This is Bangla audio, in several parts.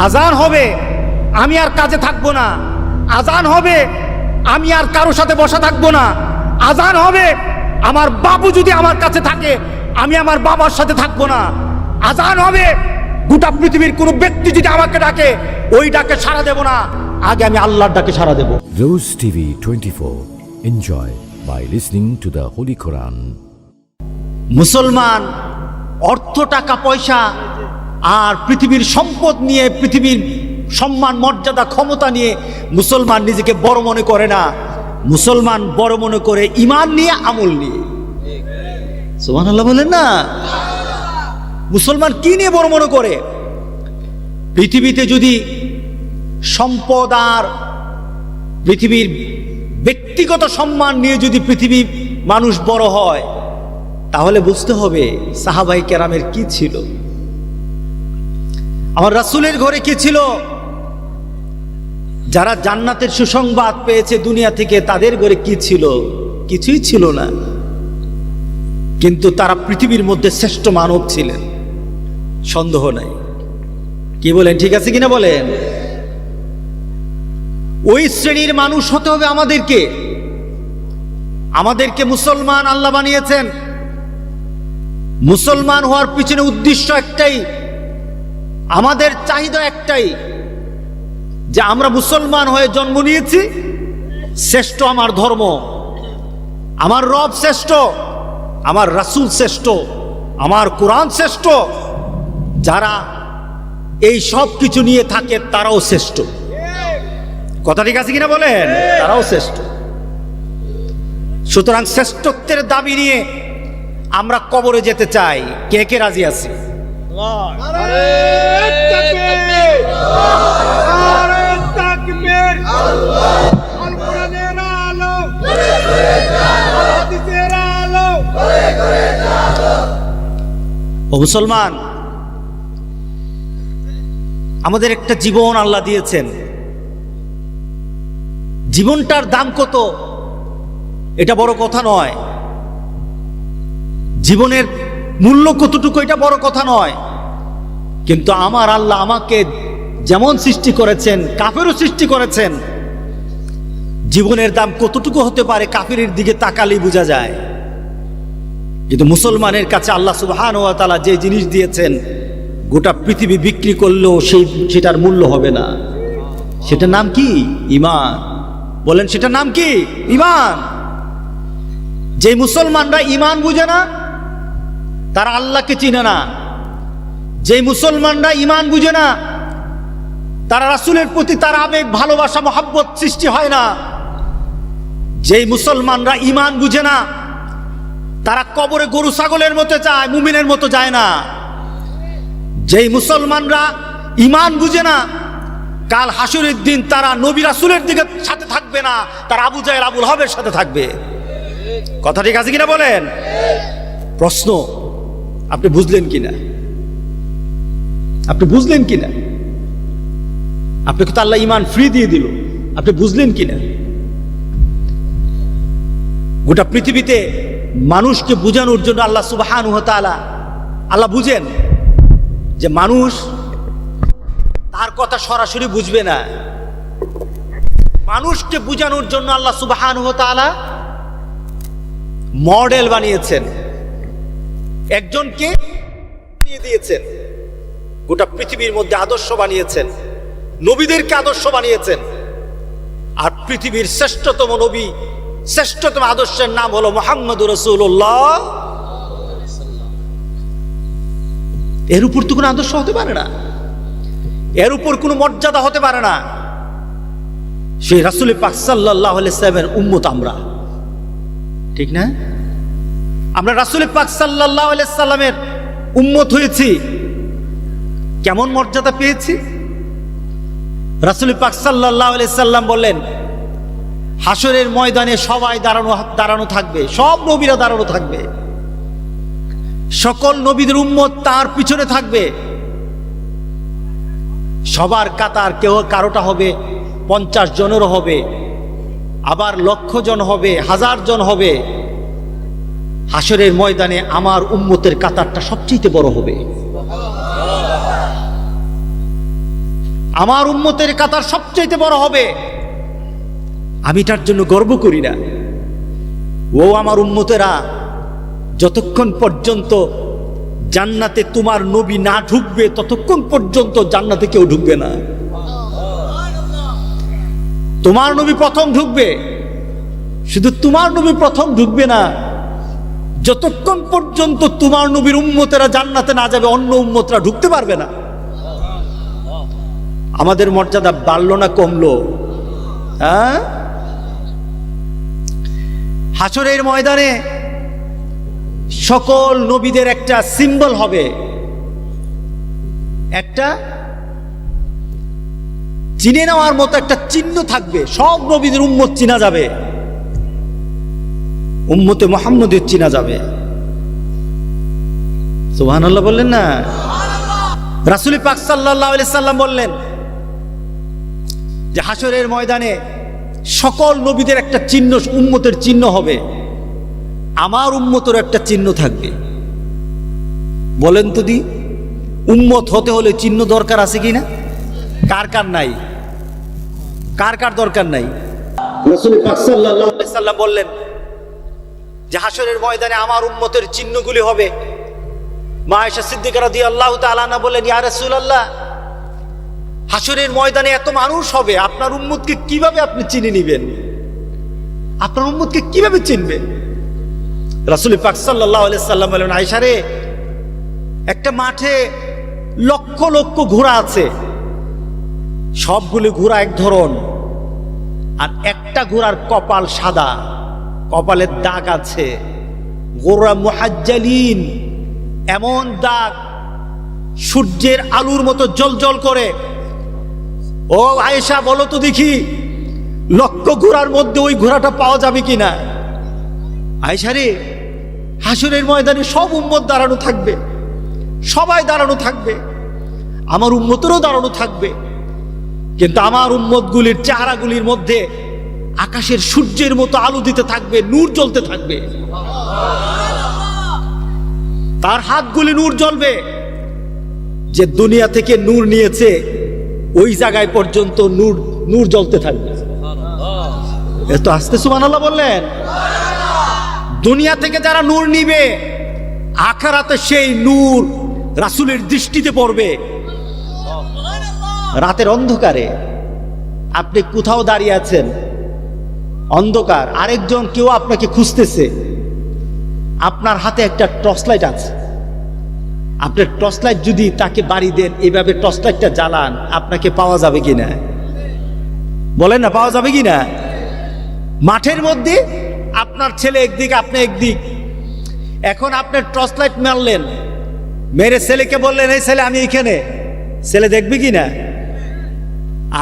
আজান হবে, আমি আর কাজে থাকবো না। আজান হবে, আমি আর কারোর সাথে বসা থাকবো না। আজান হবে, আমার বাবু যদি আমার কাছে থাকে, আমি আমার বাবার সাথে থাকবো না। আজান হবে, গোটা পৃথিবীর কোনো ব্যক্তি যদি আমাকে ডাকে, ওই ডাকে সাড়া দেব না, আগে আমি আল্লাহর ডাকে সাড়া দেব। Rose TV 24. Enjoy by listening to the Holy Quran. মুসলমান অর্থ, টাকা পয়সা আর পৃথিবীর সম্পদ নিয়ে, পৃথিবীর সম্মান, মর্যাদা, ক্ষমতা নিয়ে মুসলমান নিজেকে বড় মনে করে না। মুসলমান বড় মনে করে ঈমান নিয়ে, আমল নিয়ে। সুবহানাল্লাহ বলেন না? মুসলমান কি নিয়ে বড় মনে করে? পৃথিবীতে যদি সম্পদ আর পৃথিবীর ব্যক্তিগত সম্মান নিয়ে যদি পৃথিবী মানুষ বড় হয়, তাহলে বুঝতে হবে সাহাবায়ে কেরামের কি ছিল, আমার রাসূলের ঘরে কি ছিল। যারা জান্নাতের সুসংবাদ পেয়েছে দুনিয়া থেকে, তাদের ঘরে কি ছিল? কিছুই ছিল না। কিন্তু তারা পৃথিবীর মধ্যে শ্রেষ্ঠ মানব ছিলেন, সন্দেহ নাই। কি বলেন, ঠিক আছে কিনা বলেন? ওই শ্রেণীর মানুষ হতে হবে আমাদেরকে। আমাদেরকে মুসলমান আল্লাহ বানিয়েছেন। মুসলমান হওয়ার পিছনে উদ্দেশ্য একটাই, আমাদের চাহিদা একটাই, যে আমরা মুসলমান হয়ে জন্ম নিয়েছি, শ্রেষ্ঠ আমার ধর্ম, আমার রব শ্রেষ্ঠ, আমার রাসূল শ্রেষ্ঠ, আমার কোরআন শ্রেষ্ঠ। যারা এই সব কিছু নিয়ে থাকে তারাও শ্রেষ্ঠ। কথা ঠিক আছে কিনা বলেন? তারাও শ্রেষ্ঠ। সুতরাং শ্রেষ্ঠত্বের দাবি নিয়ে আমরা কবরে যেতে চাই। কে কে রাজি আছে? ও মুসলমান, আমাদের একটা জীবন আল্লাহ দিয়েছেন। জীবনটার দাম কত এটা বড় কথা নয়, জীবনের মূল্য কতটুকু এটা বড় কথা নয়। কিন্তু আমার আল্লাহ আমাকে যেমন সৃষ্টি করেছেন, কাফেরও সৃষ্টি করেছেন। জীবনের দাম কতটুকু হতে পারে কাফেরের দিকে তাকালেই বোঝা যায়। কিন্তু মুসলমানের কাছে আল্লাহ সুবহানাহু ওয়া তাআলা যে জিনিস দিয়েছেন, গোটা পৃথিবী বিক্রি করলেও সেটার মূল্য হবে না। সেটার নাম কি? ঈমান। বলেন, সেটার নাম কি? ঈমান। যে মুসলমানরা ঈমান বুঝে না, তারা আল্লাহকে চিনে না। যে মুসলমানরা ঈমান বুঝে না, তারা রাসূলের প্রতি তার আবেগ, ভালোবাসা, মহব্বত সৃষ্টি হয় না। যেই মুসলমানরা ঈমান বুঝে না, তারা কবরে গরু ছাগলের মতো যায়, মুমিনের মতো যায় না। যেই মুসলমানরা ঈমান বুঝে না, কাল হাসরের দিন তারা নবী রাসূলের দিকে সাথে থাকবে না, তারা আবু জাহেল, আবুল হাবের সাথে থাকবে। কথা ঠিক আছে কিনা বলেন? প্রশ্ন, আপনি বুঝলেন কিনা? আপনি বুঝলেন কিনা? আপনাকে তো আল্লাহ ঈমান ফ্রি দিয়ে দিল, আপনি বুঝলেন কিনা? গোটা পৃথিবীতে মানুষকে বুঝানোর জন্য আল্লাহ সুবহানাহু ওয়া তাআলা, আল্লাহ বুঝেন যে মানুষ তার কথা সরাসরি বুঝবে না। মানুষকে বুঝানোর জন্য আল্লাহ সুবহানাহু ওয়া তাআলা মডেল বানিয়েছেন, একজনকে বানিয়ে দিয়েছেন, গোটা পৃথিবীর মধ্যে আদর্শ বানিয়েছেন, নবীদেরকে আদর্শ বানিয়েছেন। আর পৃথিবীর শ্রেষ্ঠতম নবী, শ্রেষ্ঠতম আদর্শের নাম হলো মুহাম্মদুর রাসূলুল্লাহ। এর উপর তো কোনো আদর্শ হতে পারে না, এর উপর কোনো মর্যাদা হতে পারে না। সেই রাসূল পাক সাল্লাল্লাহু আলাইহি ওয়াসাল্লামের উম্মত আমরা, ঠিক না? আমরা রাসূল পাক সাল্লাল্লাহু আলাইহি ওয়াসাল্লামের উম্মত হয়েছি, কেমন মর্যাদা পেয়েছি? রাসূল পাক সাল্লাল্লাহু আলাইহি ওয়াসাল্লাম বললেন, হাসরের ময়দানে সবাই দাঁড়ানো থাকবে, সব নবীরা দাঁড়ানো থাকবে, সকল নবীদের উম্মত তার পিছনে থাকবে। সবার কাতার, কেউ কারোটা হবে 50 জনেরও হবে, আবার 1,00,000 জন হবে, 1000 জন হবে। হাসরের ময়দানে আমার উম্মতের কাতারটা সবচেয়ে বড় হবে। আমার উম্মতের কাতার সবচেয়ে বড় হবে, আমি তার জন্য গর্ব করি না। ও আমার উম্মতেরা, যতক্ষণ পর্যন্ত জান্নাতে তোমার নবী না ঢুকবে ততক্ষণ পর্যন্ত জান্নাতে কেউ ঢুকবে না। তোমার নবী প্রথম ঢুকবে, শুধু তোমার নবী প্রথম ঢুকবে না, যতক্ষণ পর্যন্ত তোমার নবীর উম্মতেরা জান্নাতে না যাবে অন্য উম্মতরা ঢুকতে পারবে না। আমাদের মর্যাদা বাড়লো না কমলো? হ্যাঁ, হাসরের ময়দানে সকল নবীদের একটা সিম্বল হবে, একটা চিনে নেওয়ার মতো একটা চিহ্ন থাকবে। সব নবীদের উম্মত চিনা যাবে, উম্মতে মুহাম্মদের চিনা যাবে। সুবহানাল্লাহ বললেন না? রাসূল পাক সাল্লাল্লাহু আলাইহি সাল্লাম বললেন যে হাসরের ময়দানে সকল নবীদের একটা চিহ্ন, উম্মতের চিহ্ন হবে, আমার উম্মতের একটা চিহ্ন থাকবে। বলেন তো দি, উম্মত হতে হলে চিহ্ন দরকার আছে কিনা? কার কার নাই? কার কার দরকার নাই? রাসূল পাক সাল্লাল্লাহু আলাইহি সাল্লাম বললেন যে হাসরের ময়দানে আমার উম্মতের চিহ্নগুলি হবে। মা আয়েশা সিদ্দিকা রাদিয়াল্লাহু তাআলা আনহা বললেন, ইয়া রাসূলুল্লাহ, হাসরের ময়দানে এত মানুষ হবে, আপনার উম্মতকে কিভাবে আপনি চিনে নেবেন? আপনার উম্মতকে কিভাবে চিনবেন? রাসূল পাক সাল্লাল্লাহু আলাইহি সাল্লাম বলেন, আয়েশা রে, একটা মাঠে লক্ষ লক্ষ ঘোড়া আছে, সবগুলো ঘোড়া এক ধরন, আর একটা ঘোড়ার কপাল সাদা, কপালের দাগ আছে, গোরা মুহাজ্জালিন, এমন দাগ সূর্যের আলোর মতো জ্বলজ্বল করে। ও আয়েশা, বলো তো দেখি, লক্ষ ঘোড়ার মধ্যে ওই ঘোড়াটা পাওয়া যাবে কিনা? আয়েশা রে, হাসরের ময়দানে সব উম্মত দাঁড়ানো থাকবে, সবাই দাঁড়ানো থাকবে, আমার উম্মতেরও দাঁড়ানো থাকবে, কিন্তু আমার উম্মতগুলির চেহারাগুলির মধ্যে আকাশের সূর্যের মতো আলো দিতে থাকবে, নূর জ্বলতে থাকবে, তার হাতগুলি নূর জ্বলবে। যে দুনিয়া থেকে নূর নিয়েছে ওই জায়গায় পর্যন্ত নূর নূর জ্বলতে থাকবে। এত আস্তে সুবহানাল্লাহ বললেন? দুনিয়া থেকে যারা নূর নিবে, আখিরাতে সেই নূর রাসূলের দৃষ্টিতে পড়বে। রাতের অন্ধকারে আপনি কোথাও দাঁড়িয়ে আছেন, অন্ধকার, আরেকজন কেউ আপনাকে খুঁজতেছে, আপনার হাতে একটা টর্চ লাইট আছে, আপনার টর্চ লাইট যদি তাকে বাড়ি দেন, এভাবে টর্চ লাইটটা জ্বালান, আপনাকে পাওয়া যাবে কিনা? বলেন না, পাওয়া যাবে কিনা? মাঠের মধ্যে আপনার ছেলে একদিক, আপনি একদিক, এখন আপনার টর্চ লাইট মারলেন, মেরে ছেলেকে বললেন, এই ছেলে আমি এখানে, ছেলে দেখবে কিনা?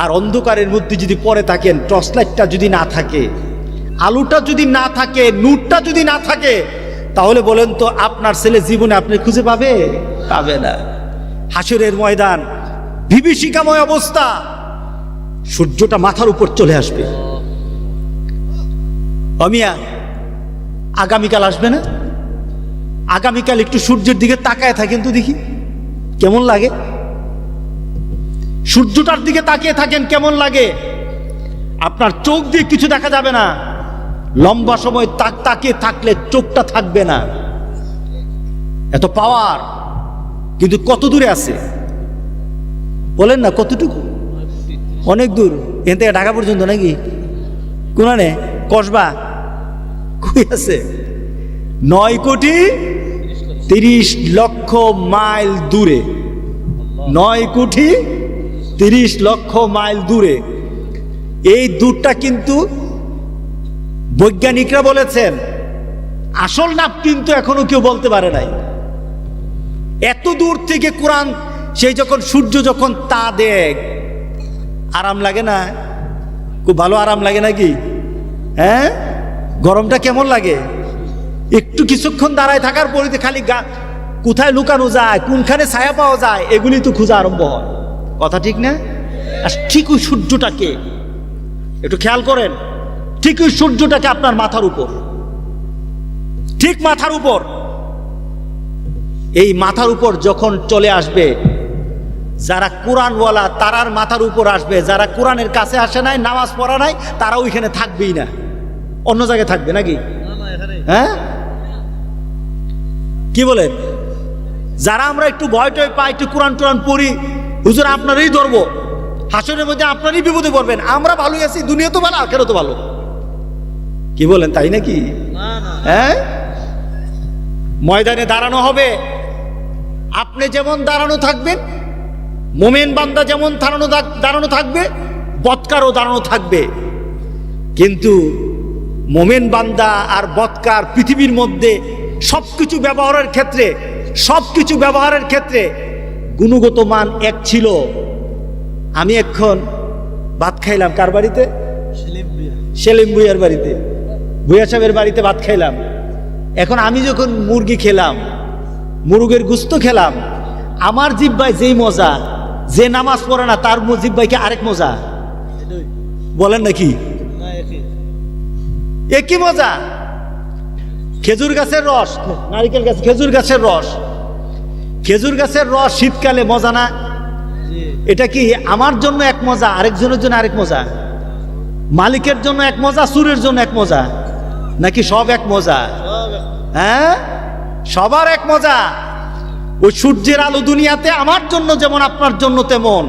আর অন্ধকারের মধ্যে যদি পরে থাকেন, টর্চ লাইটটা যদি না থাকে, আলোটা যদি না থাকে, নূরটা যদি না থাকে, তাহলে বলেন তো আপনার ছেলে জীবনে আপনি খুঁজে পাবে? পাবে না। হাসরের ময়দান বিভীষিকাময় অবস্থা, সূর্যটা মাথার উপর চলে আসবে। অমিয়া, আগামীকাল আসবে না? আগামীকাল একটু সূর্যের দিকে তাকায় থাকেন তো দেখি কেমন লাগে। সূর্যটার দিকে তাকিয়ে থাকেন, কেমন লাগে? আপনার চোখ দিয়ে কিছু দেখা যাবে না, লম্বা সময় তাকিয়ে থাকলে চোখটা থাকবে না, এত পাওয়ার। কিন্তু কত দূরে আছে বলেন না? কতটুকু? অনেক দূর, এখান থেকে ঢাকা পর্যন্ত নাকি? কোনানে কসবা কই আছে? 9,30,00,000 মাইল দূরে, 9,30,00,000 মাইল দূরে। এই দূরটা কিন্তু বৈজ্ঞানিকরা বলেছেন, আসল নাপ কিন্তু এখনো কেউ বলতে পারে নাই। এত দূর থেকে কোরআন, সেই যখন সূর্য যখন তা দেখ, আরাম লাগে না? খুব ভালো আরাম লাগে নাকি? হ্যাঁ, গরমটা কেমন লাগে? একটু কিছুক্ষণ দাঁড়ায় থাকার পরে খালি কোথায় লুকানো যায়, কোনখানে ছায়া পাওয়া যায়, এগুলি তো খোঁজা আরম্ভ হয়। কথা ঠিক না? আর ঠিক ওই সূর্যটাকে একটু খেয়াল করেন, ঠিক ওই সূর্যটাকে আপনার মাথার উপর, ঠিক মাথার উপর, এই মাথার উপর যখন চলে আসবে, যারা কোরআনওয়ালা তারার মাথার উপর আসবে, যারা কোরআনের কাছে আসে নাই, নামাজ পড়া নাই, তারা ওইখানে থাকবেই না, অন্য জায়গায় থাকবে নাকি? হ্যাঁ, কি বলেন? যারা আমরা একটু ভয় টয় পাই, একটু কোরআন টোরআন পড়ি, হুজুর আপনারই ধরবো, হাসরের মধ্যে আপনারই বিপদে পড়বেন, আমরা ভালোই আছি, দুনিয়া তো ভালো, আখেরাত তো ভালো। কি বলেন, তাই নাকি? হ্যাঁ, ময়দানে দাঁড়ানো হবে, আপনি যেমন দাঁড়ানো থাকবেন, মোমেন বান্দা যেমন দাঁড়ানো থাকবে, বদকারও দাঁড়ানো থাকবে। কিন্তু মোমেন বান্দা আর বদকার পৃথিবীর মধ্যে সবকিছু ব্যবহারের ক্ষেত্রে গুণগত মান এক ছিল। আমি এখন ভাত খাইলাম কার বাড়িতে? সেলিম ভুইয়ার বাড়িতে, ভুইয়া সাহেবের বাড়িতে ভাত খাইলাম। এখন আমি যখন মুরগি খেলাম, মুরগের গুস্ত খেলাম, আমার জিহ্বায় যেই মজা, যে নামাজ পড়ে না তার জিহ্বায় কি আরেক মজা? বলেন নাকি? একই মজা। খেজুর গাছের রস, নারিকেল গাছ, খেজুর গাছের রস শীতকালে মজা না? এটা কি আমার জন্য এক মজা, আরেকজনের জন্য আরেক মজা? মালিকের জন্য এক মজা, সুরের জন্য এক মজা, নাকি সব এক মজা? হ্যাঁ, সবার এক মজা। ওই সূর্যের আলো দুনিয়াতে আমার জন্য যেমন আপনার জন্য তেমন,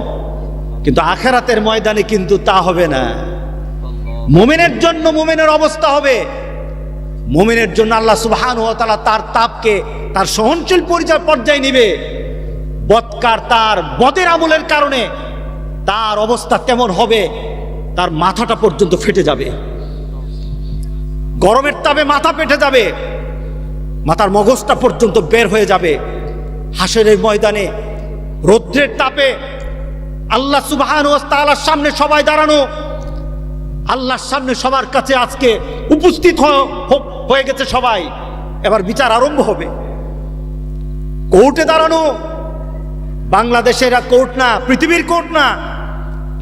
কিন্তু আখেরাতের ময়দানে কিন্তু তা হবে না। মুমিনের জন্য মুমিনের অবস্থা হবে, মুমিনের জন্য আল্লাহ সুবহানাহু ওয়া তাআলা তার তাপকে, তার সহনশীল পর্যায়ে নিবে। বদকার তার বদের আমলের কারণে তার অবস্থা তেমন হবে, তার মাথাটা পর্যন্ত ফেটে যাবে, গরমের তাপে মাথা ফেটে যাবে, মাথার মগজটা পর্যন্ত বের হয়ে যাবে। হাসরের ময়দানে রৌদ্রের তাপে আল্লাহ সুবহানাহু ওয়া তাআলার সামনে সবাই দাঁড়ানো, আল্লাহর সামনে সবার কাছে আজকে উপস্থিত হয়ে গেছে সবাই। এবার বিচার আরম্ভ হবে, কোর্টে দাঁড়ানো। বাংলাদেশের কোর্ট না, পৃথিবীর কোর্ট না,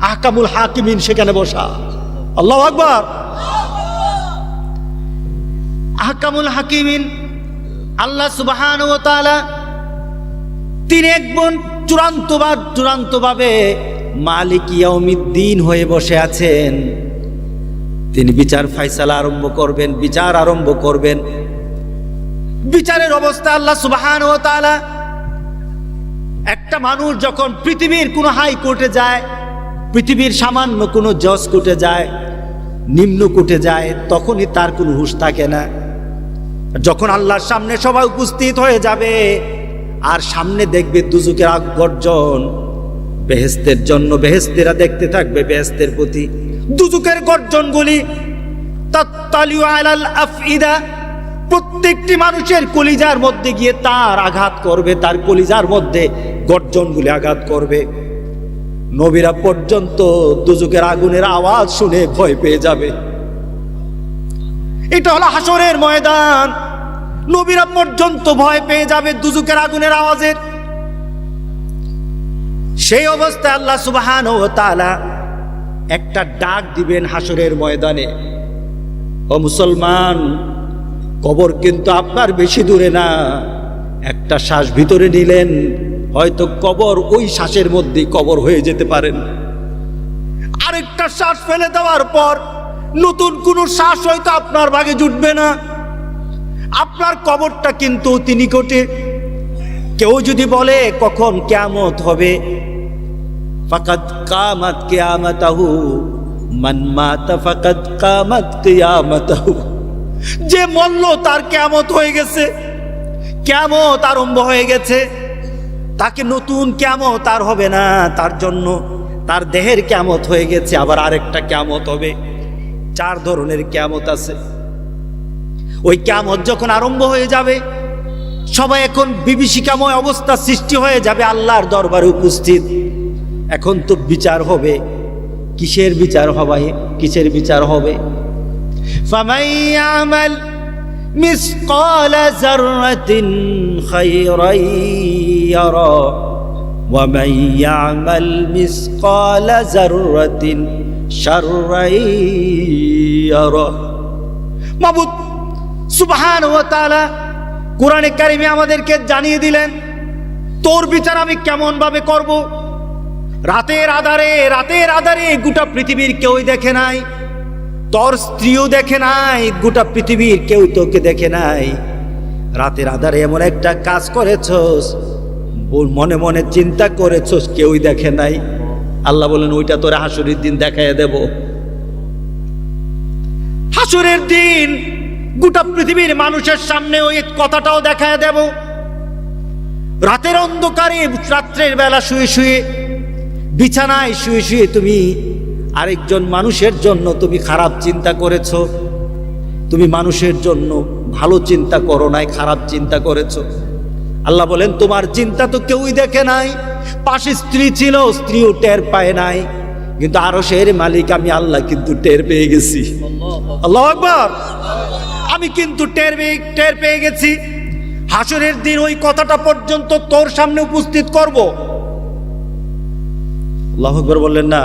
আহকামুল হাকিমিন সেখানে বসা। আল্লাহু আকবার। আহকামুল হাকিমিন আল্লাহ সুবহানাহু ওয়া তাআলা তিনি একজন চূড়ান্তভাবে মালিক ইয়াউমিদ্দিন হয়ে বসে আছেন। তিনি বিচার ফায়সালা আরম্ভ করবেন, বিচার আরম্ভ করবেন। বিচারের অবস্থা আল্লাহ সুবহানাহু ওয়া তাআলা, একটা মানুষ যখন পৃথিবীর কোনো হাইকোর্টে যায়, পৃথিবীর সামান্য কোনো জজ কোর্টে যায়, নিম্ন কোর্টে যায়, তখনই তার কোনো হুঁশ থাকে না। যখন আল্লাহর সামনে সবাই উপস্থিত হয়ে যাবে আর সামনে দেখবে দুজকের আগ গর্জন, বেহেশতের জন্য বেহেশতেরা দেখতে থাকবে বেহেশতের প্রতি, দুজকের গর্জনগুলি তাত্তালিউ আলাল আফইদা, প্রত্যেকটি মানুষের কলিজার মধ্যে গিয়ে তার আঘাত করবে, তার কলিজার মধ্যে গর্জনগুলি আঘাত করবে। নবীরা পর্যন্ত দুজকের আগুনের আওয়াজ শুনে ভয় পেয়ে যাবে। এটা হলো হাসরের ময়দান। নবীরা পর্যন্ত ভয় পেয়ে যাবে দুজকের আগুনের আওয়াজের। সেই অবস্থায় আল্লাহ সুবহানাহু ওয়া তাআলা একটা ডাক দিবেন হাসরের ময়দানে, ও মুসলমান, কবর কিন্তু আপনার বেশি দূরে না, একটা শ্বাস ভিতরে নিলেন, হয়তো কবর ওই শ্বাসের মধ্যেই কবর হয়ে যেতে পারেন। আরেকটা শ্বাস ফেলে দেওয়ার পর নতুন কোনো শ্বাস হয়তো আপনার ভাগে জুটবে না, আপনার কবরটা কিন্তু অতি নিকটে। কেউ যদি বলে কখন কিয়ামত হবে, ফাকাদ কামাত কিয়ামাতাহু, মান মাতা ফাকাদ কামাত কিয়ামাতাহু, যে মরল তার কিয়ামত হয়ে গেছে, কিয়ামত আরম্ভ হয়ে গেছে, তাকে নতুন কিয়ামত আর হবে না, তার জন্য তার দেহের কিয়ামত হয়ে গেছে, আবার আরেকটা কিয়ামত হবে। 4 ধরনের কিয়ামত আছে। ওই কিয়ামত যখন আরম্ভ হয়ে যাবে, সবাই এখন বিভীষিকাময় অবস্থা সৃষ্টি হয়ে যাবে আল্লাহর দরবারে উপস্থিত। এখন তো বিচার হবে। কিসের বিচার হবে? কিসের বিচার হবে? ফামান ইয়ামাল মিসকালা যাররাতিন খায়রান ইয়ারা ওয়া মান ইয়ামাল মিসকালা যাররাতিন শাররান ইয়ারা। মাবুদ সুবহানাহু ওয়া তাআলা কোরআনে কারিমে আমাদেরকে জানিয়ে দিলেন, তোর বিচার আমি কেমন ভাবে করব। রাতের আধারে গোটা পৃথিবীর কেউই দেখে নাই, তোর স্ত্রীও দেখে নাই, গোটা পৃথিবীর কেউ তোকে দেখে নাই। রাতের আধারে এমন একটা কাজ করেছস, মনে মনে চিন্তা করেছস, কেউই দেখে নাই। আল্লাহ বলেন ওইটা তোরে হাসরের দিন দেখাইয়া দেব। হাসরের দিন গোটা পৃথিবীর মানুষের সামনে ওই কথাটাও দেখাইয়া দেব। রাতের অন্ধকারে, রাত্রের বেলা শুয়ে শুয়ে, বিছানায় শুয়ে শুয়ে তুমি আরেকজন মানুষের জন্য তুমি খারাপ চিন্তা করেছো। তুমি মানুষের জন্য ভালো চিন্তা করো নাই, খারাপ চিন্তা করেছো। আল্লাহ বলেন তোমার চিন্তা তো কেউই দেখে নাই। পাশে স্ত্রী ছিল, স্ত্রীও টের পায় নাই, কিন্তু আরশের মালিক আমি আল্লাহ কিন্তু টের পেয়ে গেছি। আল্লাহু আকবার। আমি কিন্তু টের পেয়ে গেছি। হাসরের দিন ওই কথাটা পর্যন্ত তোর সামনে উপস্থিত করব। আল্লাহু আকবার বললেন না?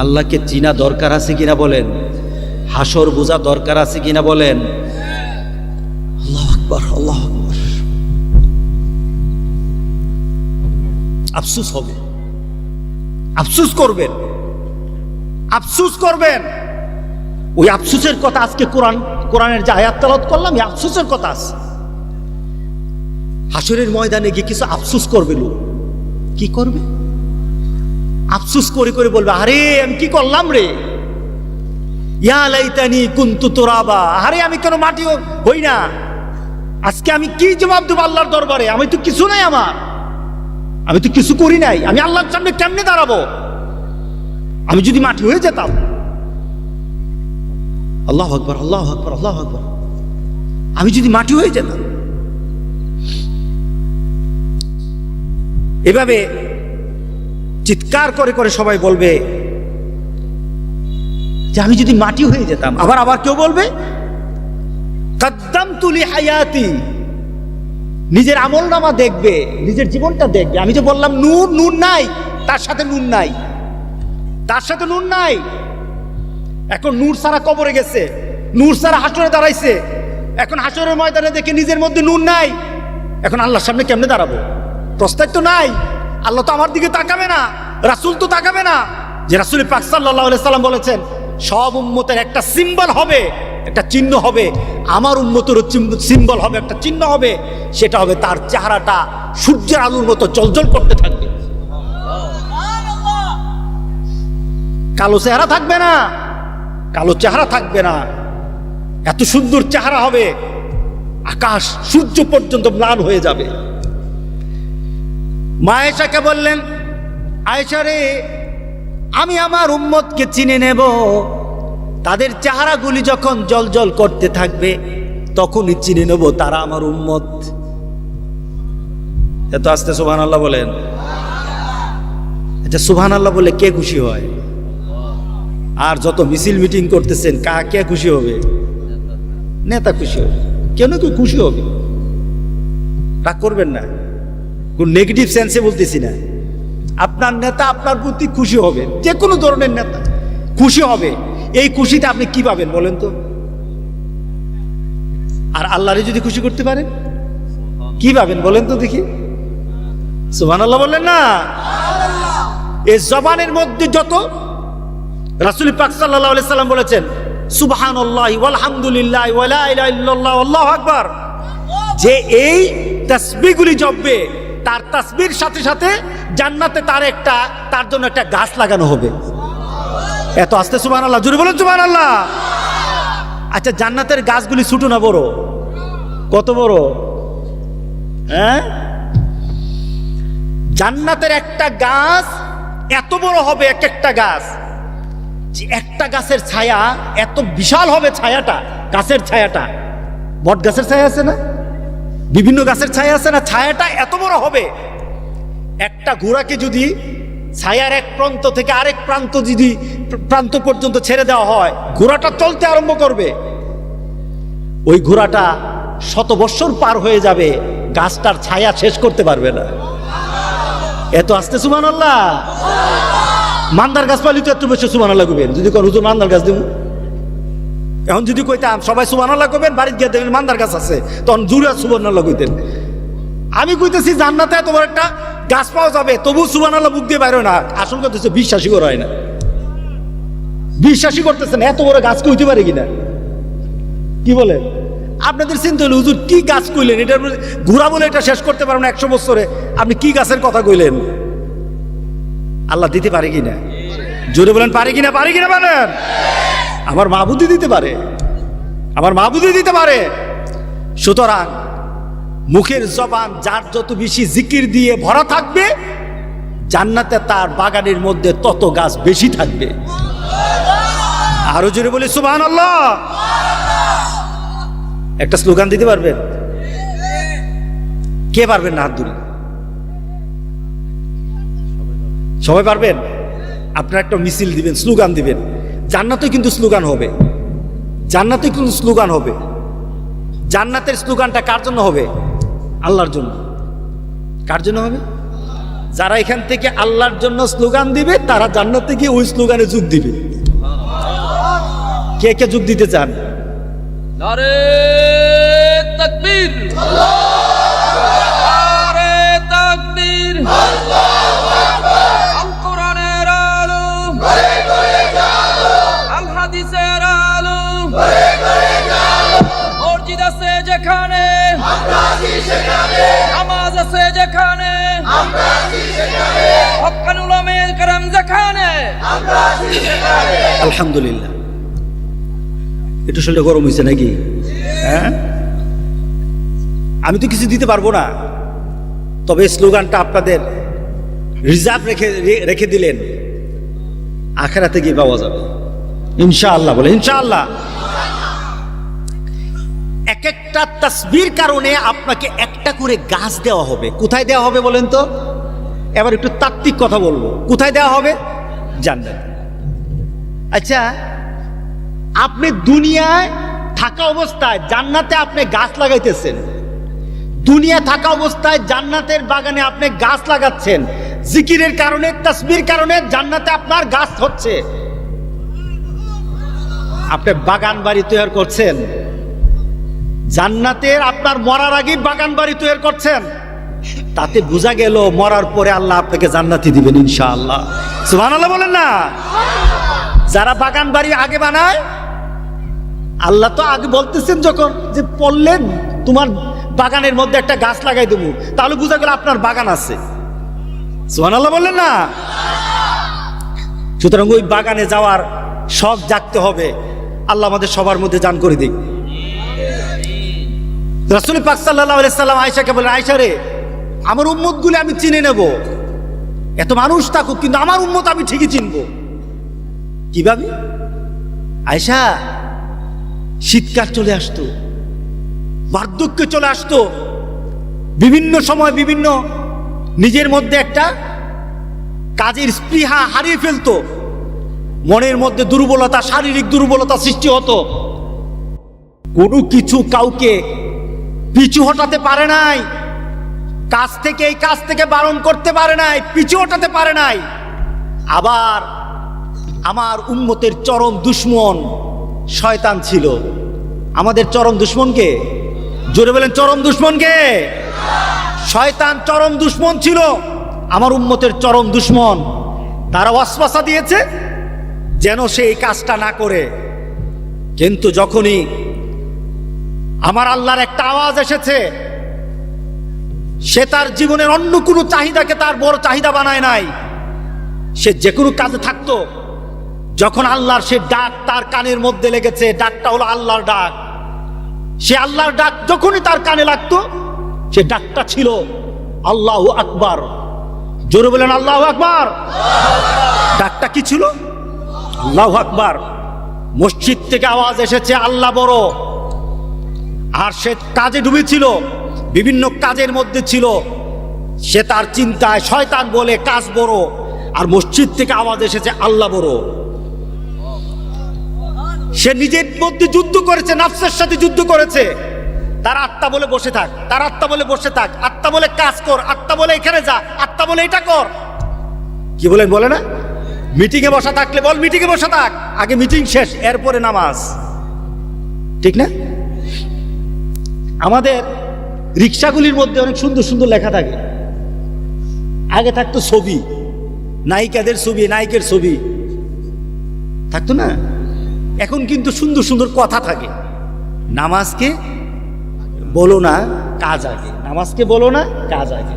আল্লাহকে চিনা দরকার আছে কিনা বলেন? হাসর বোঝা দরকার আছে কিনা বলেন? আল্লাহু আকবার, আল্লাহু আকবার। আফসোস হবে, আফসোস করবেন, আফসোস করবেন। ওই আফসোসের কথা আজকে কোরআনের যে আয়াত তেলাওয়াত করলাম, এই আফসোসের কথা আছে। হাসরের ময়দানে গিয়ে কিছু আফসোস করবে লোক। কি করবে? আফসোস করে করে বলবে, আরে আমি কি করলাম রে, ইয়া লাইতানি কুনতু তুরাবা, আরে আমি কেন মাটি হই না। আজকে আমি কি জবাব দেব আল্লাহর দরবারে? আমি তো কিছু নাই, আমি তো কিছু করি নাই। আমি আল্লাহর সামনে কেমনে দাঁড়াবো? আমি যদি মাটি হয়ে যেতাম। আল্লাহু আকবার, আল্লাহু আকবার, আল্লাহু আকবার। আমি যদি মাটি হয়ে যেতাম। এভাবে চিৎকার করে করে সবাই বলবে যে আমি যদি মাটি হয়ে যেতাম। আবার কেউ বলবে কাদ্দামতু লি হায়াতি, নিজের আমলনামা দেখবে, নিজের জীবনটা দেখবে। আমি যে বললাম নূর নাই, তার সাথে নূর নাই, তার সাথে নূর নাই। এখন নূর সারা কবরে গেছে, নূর সারা হাসরে দাঁড়াইছে। এখন হাসরের ময়দানে দেখে নিজের মধ্যে নূর নাই। এখন আল্লাহর সামনে কেমনে দাঁড়াবো? প্রস্তাব তো নাই। আল্লাহ তো আমার দিকে তাকাবে না, রাসূল তো তাকাবে না। যে রাসূল পাক সাল্লাল্লাহু আলাইহি সাল্লাম বলেছেন সব উম্মতের একটা সিম্বল হবে, একটা চিহ্ন হবে। আমার উম্মতেরও সিম্বল হবে, একটা চিহ্ন হবে। সেটা হবে তার চেহারাটা সূর্যের আলোর মতো জ্বলজ্বল করতে থাকবে। কালো চেহারা থাকবে না, কালো চেহারা থাকবে না। এত সুন্দর চেহারা হবে, আকাশ সূর্য পর্যন্ত ম্লান হয়ে যাবে। মা আয়েশাকে বললেন, আয়েশা রে, আমি আমার উম্মতকে চিনে নেব। তাদের চেহারাগুলি যখন জ্বলজ্বল করতে থাকবে তখনই চিনে নেব তারা আমার উম্মত। এত আস্তে সুবহানাল্লাহ বলেন। এটা সুবহানাল্লাহ বলে কে খুশি হয়? আর যত মিছিল মিটিং করতেছেন, কে খুশি হবে? নেতা খুশি হবে, কেন কেউ খুশি হবে। রাগ করবেন না, কোন নেগেটিভ সেন্সে বলতেছি না। আপনার নেতা আপনার প্রতি খুশি হবে, যে কোনো ধরনের নেতা খুশি হবে। এই খুশিতে আপনি কি পাবেন বলেন তো? আর আল্লাহরে যদি খুশি করতে পারেন কি পাবেন বলেন তো দেখি? সুবহানাল্লাহ বললেন না? এই জবানের মধ্যে যত, রাসূল পাক সাল্লাল্লাহু আলাইহি সাল্লাম বলেছেন সুবহানাল্লাহি ওয়ালহামদুলিল্লাহ ওয়া লা ইলাহা ইল্লাল্লাহ আল্লাহু আকবার, যে এই তাসবিহগুলি জপবে তার তাসবিহর সাথে সাথে জান্নাতে তার জন্য একটা গাছ লাগানো হবে। এত আস্তে সুবহানাল্লাহ, জোরে বলেন সুবহানাল্লাহ। আচ্ছা, জান্নাতের গাছগুলি ছোট না বড়? কত বড়? হ্যাঁ, জান্নাতের একটা গাছ এত বড় হবে, এক একটা গাছ, যে একটা গাছের ছায়া এত বিশাল হবে। ছায়াটা, গাছের ছায়াটা, বট গাছের ছায়া আছে না, বিভিন্ন গাছের ছায়া আছে না, ছায়াটা এত বড় হবে। একটা ঘোড়াকে যদি ছায়ার এক প্রান্ত থেকে আরেক প্রান্ত পর্যন্ত ছেড়ে দেওয়া হয়, ঘোড়াটা চলতে আরম্ভ করবে। ওই ঘোড়াটা 100 বৎসর পার হয়ে যাবে, গাছটার ছায়া শেষ করতে পারবে না। এত আস্তে সুবহানাল্লাহ। মান্দার গাছ পালি তো একটু বেশি সুবহানাল্লাহ কইবেন। যদি কোন হুজুর মান্দার গাছ দিব, এখন যদি কইতাম সবাই সুবহানাল্লাহ কইবেন, বাড়িতে গিয়ে দেখবেন মান্দার গাছ আছে, তখন জুড়ে সুবহানাল্লাহ কইতেন। আমি কইতেছি জান্নাতে এত বড় একটা গাছ পাওয়া যাবে, তবু সুবহানাল্লাহ মুখ দিয়ে বাইরে না। আসল কথা হচ্ছে বিশ্বাসই করা হয় না, বিশ্বাসই করতেছেন এত বড় গাছ কইতে পারে কিনা। কি বলে আপনাদের চিন্তা হলো হুজুর কি গাছ কইলেন, এটা ঘোরা বলে এটা শেষ করতে পারবেন না 100 বছরে, আপনি কি গাছের কথা কইলেন? আল্লাহ দিতে পারে কিনা? জোরে বলেন পারে কিনা? পারে কিনা বলেন? আমার মাহবুদি দিতে পারে, আমার মাহবুদি দিতে পারে। সুতরাং মুখের জবান যার যত বেশি জিকির দিয়ে ভরা থাকবে, জান্নাতে তার বাগানের মধ্যে তত গাছ বেশি থাকবে। আরো জোরে বলি সুবহানাল্লাহ। একটা স্লোগান দিতে পারবেন? কে পারবেন না? হাত তুলে। সবাই পারবেন? আপনারা একটা মিছিল দিবেন, স্লোগান দিবেন। জান্নাতে কিন্তু স্লোগান হবে, জান্নাতে কিন্তু স্লোগান হবে। জান্নাতের স্লোগানটা কার জন্য হবে? আল্লাহর জন্য। কার জন্য হবে? যারা এখান থেকে আল্লাহর জন্য স্লোগান দিবে তারা জান্নাতে গিয়ে ওই স্লোগানে যোগ দিবে। কে কে যোগ দিতে চান? নারে তাকবীর, নারে তাকবীর, আল কোরআনের আলো, আল হাদিসের আলো, মসজিদ আছে যেখানে, নামাজ আছে যেখানে, হক্কানি উলামায়ে কেরাম যেখানে, আলহামদুলিল্লাহ। একটু শরীরটা গরম হয়েছে নাকি? হ্যাঁ, আমি তো কিছু দিতে পারবো না, তবে স্লোগানটা আপনাদের রিজার্ভ রেখে দিলেন, আখিরাতে গিয়ে পাওয়া যাবে ইনশাআল্লাহ। বলে ইনশাআল্লাহ। এক একটা তাসবির কারণে আপনাকে একটা করে গাছ দেওয়া হবে। কোথায় দেওয়া হবে বলেন তো? এবার একটু তাত্ত্বিক কথা বলবো। কোথায় দেওয়া হবে? জান্নাতে। আচ্ছা, আপনি দুনিয়ায় থাকা অবস্থায় জান্নাতে আপনি গাছ লাগাইতেছেন, দুনিয়া থাকা অবস্থায় জান্নাতের বাগানে আপনি গাছ লাগাচ্ছেন, জিকিরের কারণে, তাসবির কারণে জান্নাতে আপনার গাছ হচ্ছে। আপনি বাগান বাড়ি তৈরি করছেন জান্নাতের, আপনার মরার আগে বাগান বাড়ি তৈরি করছেন, তাতে বোঝা গেল মরার পরে আল্লাহ আপনাকে জান্নাতি দিবেন ইনশাআল্লাহ। সুবহানাল্লাহ বলেন না? যারা বাগান বাড়ি আগে বানায়, আল্লাহ তো আগে বলতেছেন যখন যে পড়লেন তোমার বাগানের মধ্যে একটা গাছ লাগাই দেবো, তাহলে বোঝা গেল আপনার বাগান আছে। সুবহানাল্লাহ বললেন না? সুতরাং ওই বাগানে যাওয়ার শখ জাগতে হবে। আল্লাহ আমাদের সবার মধ্যে দান করে দিক। রাসূল পাক সাল্লাল্লাহু আলাইহি সাল্লাম আয়েশাকে বলেন, আয়েশা রে, আমার উম্মতগুলো আমি চিনে নেব, এত মানুষ থাকুক কিন্তু আমার উম্মত আমি ঠিকই চিনবো। কিভাবে? আয়েশা, শীতকাল চলে আসতো, বার্ধক্য চলে আসতো, বিভিন্ন সময় বিভিন্ন নিজের মধ্যে একটা কাজের স্পৃহা হারিয়ে ফেলতো, মনের মধ্যে দুর্বলতা, শারীরিক দুর্বলতা সৃষ্টি হতো। কোনো কিছু কাউকে পিছু হটাতে পারে নাই, কাজ থেকে এই কাজ থেকে বারণ করতে পারে নাই, পিছু হটাতে পারে নাই। আবার আমার উম্মতের চরম দুশমন শয়তান ছিল। আমাদের চরম দুশমনকে, জোরে বলেন চরম দুশমনকে? শয়তান চরম দুশমন ছিল, আমার উম্মতের চরম দুশমন। তারা ওয়াসওয়াসা দিয়েছে যেন সে এই কাজটা না করে। কিন্তু যখনই আমার আল্লাহর একটা আওয়াজ এসেছে, সে তার জীবনের অন্য কোনো চাহিদাকে তার বড় চাহিদা বানায় নাই। সে যে কোনো কাজে থাকতো, যখন আল্লাহর সে ডাক তার কানের মধ্যে লেগেছে, ডাকটা হলো আল্লাহর ডাক, সে আল্লাহর ডাক যখনই তার কানে লাগতো, সে ডাকটা ছিল আল্লাহু আকবার। জোরে বলেন আল্লাহু আকবার। ডাকটা কি ছিল? আল্লাহু আকবার। মসজিদ থেকে আওয়াজ এসেছে আল্লাহ বড়, আর সে কাজে ডুবেছিল, বিভিন্ন কাজের মধ্যে ছিল, সে তার চিন্তায় শয়তান বলে কাজ বড়, আর মসজিদ থেকে আওয়াজ এসেছে আল্লাহ বড়। সে নিজের মধ্যে যুদ্ধ করেছে, নফসের সাথে যুদ্ধ করেছে। তার আত্মা বলে বসে থাক, তার আত্মা বলে বসে থাক, আত্মা বলে কাজ কর, আত্মা বলে এখানে যা, আত্মা বলে এটা কর। কি বলেন? বলে না? মিটিং এ বসা থাকলে বল মিটিং এ বসা থাক, আগে মিটিং শেষ, এরপরে নামাজ। ঠিক না? আমাদের রিক্সাগুলির মধ্যে অনেক সুন্দর সুন্দর লেখা থাকে, আগে থাকতো ছবি, নায়িকাদের ছবি, নায়িকের ছবি থাকতো না। এখন কিন্তু সুন্দর সুন্দর কথা থাকে। নামাজকে বলো না কাজ আগে, নামাজকে বলো না কাজ আগে,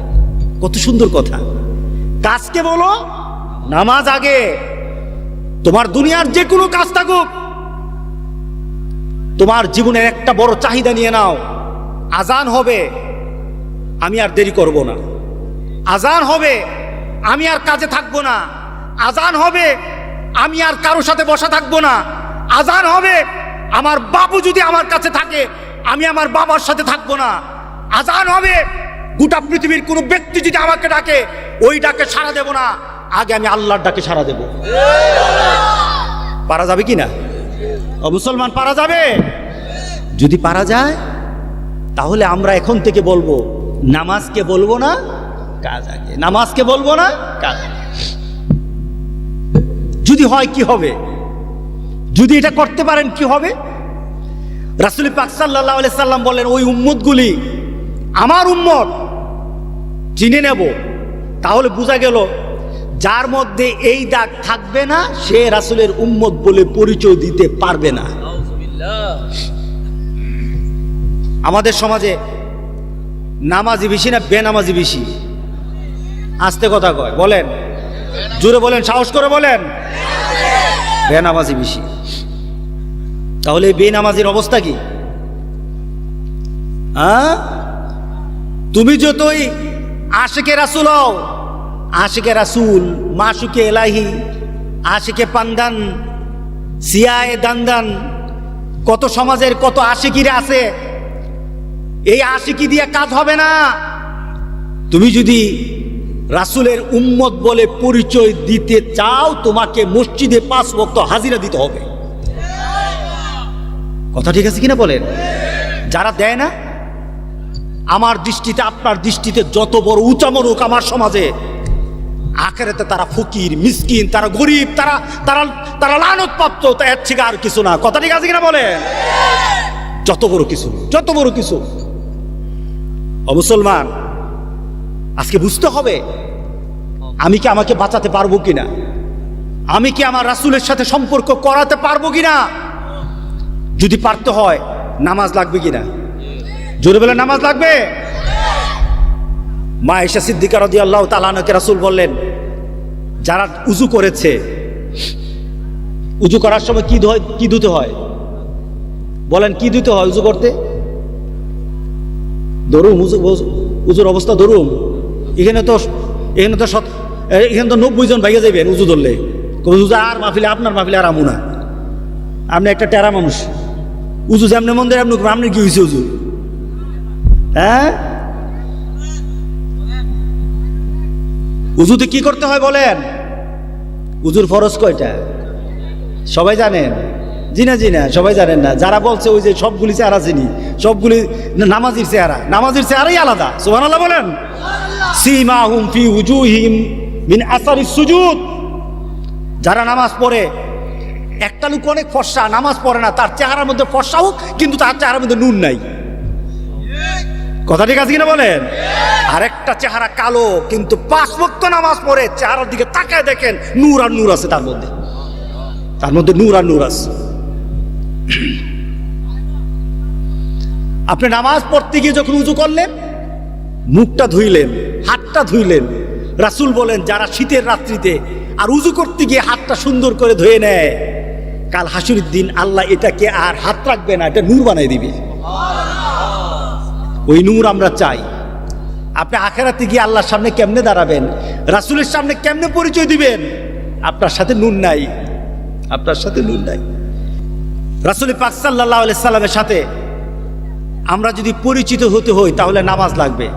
কত সুন্দর কথা। কাজকে বলো, নামাজ আগে। তোমার দুনিয়ার যে কোনো কাজ থাকুক, তোমার জীবনের একটা বড় চাহিদা নিয়ে নাও। আজান হবে, আমি আর দেরি করব না। আজান হবে, আমি আর কাজে থাকবো না। আজান হবে, আমি আর কারোর সাথে বসা থাকবো না। আজান হবে, আমার বাবু যদি আমার কাছে থাকে, আমি আমার বাবার সাথে থাকবো না। আজান হবে, গোটা পৃথিবীর কোনো ব্যক্তি যদি আমাকে ডাকে, ওই ডাকে সাড়া দেব না, আগে আমি আল্লাহর ডাকে সাড়া দেব। পারা যাবে কি না? ও মুসলমান, পারা যাবে? যদি পারা যায় তাহলে আমরা এখন থেকে বলবো, নামাজকে বলবো না কাজ আগে, নামাজকে বলবো না কাজ আগে। যদি হয় কি হবে? যদি এটা করতে পারেন কি হবে? রাসূল পাক সাল্লাল্লাহু আলাইহি সাল্লাম বলেন, ওই উম্মতগুলি আমার উম্মত চিনে নেব। তাহলে বোঝা গেল যার মধ্যে এই দাগ থাকবে না, সে রাসূলের উম্মত বলে পরিচয় দিতে পারবে না। আমাদের সমাজে নামাজি বেশি না বেনামাজি বেশি? আস্তে কথা কয়, বলেন, জোরে বলেন, সাহস করে বলেন। বেনামাজি বেশি। তাহলে এই বেনামাজির অবস্থা কি? তুমি যতই আশিকে রাসূল হও, আশিকে রাসূল, মাশুকে এলাহি, আশিকে পান্দান, সিয়ায়ে দান্দান, কত সমাজের কত আশিকিরা আছে। এই আশিকি দিয়ে কাজ হবে না। তুমি যদি রাসূলের উম্মত বলে পরিচয় দিতে চাও, তোমাকে মসজিদে 5 ওয়াক্ত হাজিরা দিতে হবে। কথা ঠিক আছে কিনা বলেন? যারা দেয় না, আমার দৃষ্টিতে, আপনার দৃষ্টিতে যত বড় উঁচা মনুক আমার সমাজে, আখেরাতে তারা ফকির, মিসকিন, তারা গরিব, তারা তারা তারা লানত প্রাপ্ত, তা এর থেকে আর কিছু না। কথা ঠিক আছে কিনা বলেন? যত বড় কিছু, যত বড় কিছু। ও মুসলমান, আজকে বুঝতে হবে, আমি কি আমাকে বাঁচাতে পারবো কিনা, আমি কি আমার রাসূলের সাথে সম্পর্ক করাতে পারবো কিনা। যদি পারতে হয়, নামাজ লাগবে কিনা? জোরে বলে, নামাজ লাগবে। মা আয়েশা সিদ্দিকা রাদিয়াল্লাহু তাআলা আনহাকে রাসূল বললেন, যারা উযু করেছে, উযু করার সময় কি ধুতে হয়? বলেন, কি ধুতে হয় উযু করতে? ধরুন উযুর অবস্থা ধরুন, এখানে তো 90 জন ভাইয়া যাবেন উযু ধরলে। আর মাহফিলে, আপনার মাহফিলে আর আমু না। আপনি একটা টেরা মানুষ, উযু যেমনি মন্দির আপনি, আপনি কি হয়েছে উযু? হ্যাঁ, উযুতে কি করতে হয় বলেন? উযুর ফরজ কয়টা সবাই জানেন? জি না, সবাই জানেন না। যারা বলছে ওই যে সবগুলি চেহারা চিনি, সবগুলি নামাজির চেহারা, নামাজির চেহারাই আলাদা। সুবহানাল্লাহ বলেন। সীমাহুম ফি উজুহিম মিন আসারিস সুজুদ। যারা নামাজ পড়ে, একটা লোক অনেক ফর্সা, নামাজ পড়ে না, তার চেহারার মধ্যে ফর্সা হোক, কিন্তু তার চেহারার মধ্যে নূর নাই। কথা ঠিক আছে কিনা বলেন? আরেকটা চেহারা কালো, কিন্তু 5 ওয়াক্ত নামাজ পড়ে, চেহারার দিকে তাকায় দেখেন, নূর আর নূর আছে তার মধ্যে, তার মধ্যে নূর আর নূর আছে। আপনি নামাজ পড়তে গিয়ে যখন উযু করলেন, মুখটা ধুইলেন, হাতটা ধুইলেন, রাসূল বলেন, যারা শীতের রাত্রিতে আর উযু করতে গিয়ে হাতটা সুন্দর করে ধুয়ে নেয়, কাল হাসুরের দিন আল্লাহ এটাকে আর হাত রাখবে না, এটা নূর বানাই দিবে। ওই নূর আমরা চাই। আপনি আখিরাতে গিয়ে আল্লাহর সামনে কেমনে দাঁড়াবেন, রাসূলের সামনে কেমনে পরিচয় দিবেন? আপনার সাথে নূর নাই, আপনার সাথে নূর নাই। রাসূল পাক সাল্লাল্লাহু আলাইহি সাল্লামের সাথে আমরা যদি পরিচিত হতে হই, তাহলে নামাজ লাগবে।